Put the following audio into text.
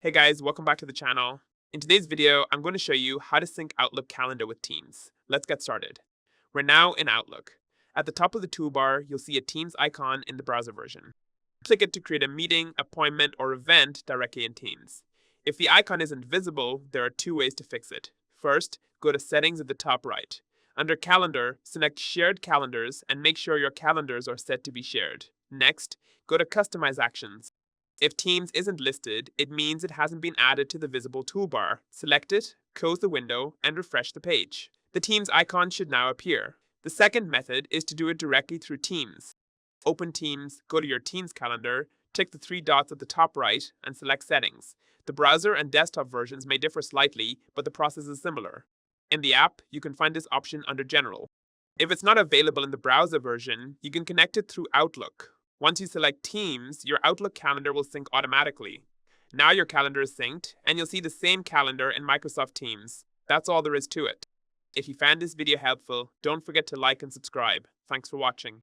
Hey guys, welcome back to the channel. In today's video, I'm going to show you how to sync Outlook Calendar with Teams. Let's get started. We're now in Outlook. At the top of the toolbar, you'll see a Teams icon in the browser version. Click it to create a meeting, appointment, or event directly in Teams. If the icon isn't visible, there are two ways to fix it. First, go to Settings at the top right. Under Calendar, select Shared Calendars and make sure your calendars are set to be shared. Next, go to Customize Actions. If Teams isn't listed, it means it hasn't been added to the visible toolbar. Select it, close the window, and refresh the page. The Teams icon should now appear. The second method is to do it directly through Teams. Open Teams, go to your Teams calendar, tick the three dots at the top right, and select Settings. The browser and desktop versions may differ slightly, but the process is similar. In the app, you can find this option under General. If it's not available in the browser version, you can connect it through Outlook. Once you select Teams, your Outlook calendar will sync automatically. Now your calendar is synced, and you'll see the same calendar in Microsoft Teams. That's all there is to it. If you found this video helpful, don't forget to like and subscribe. Thanks for watching.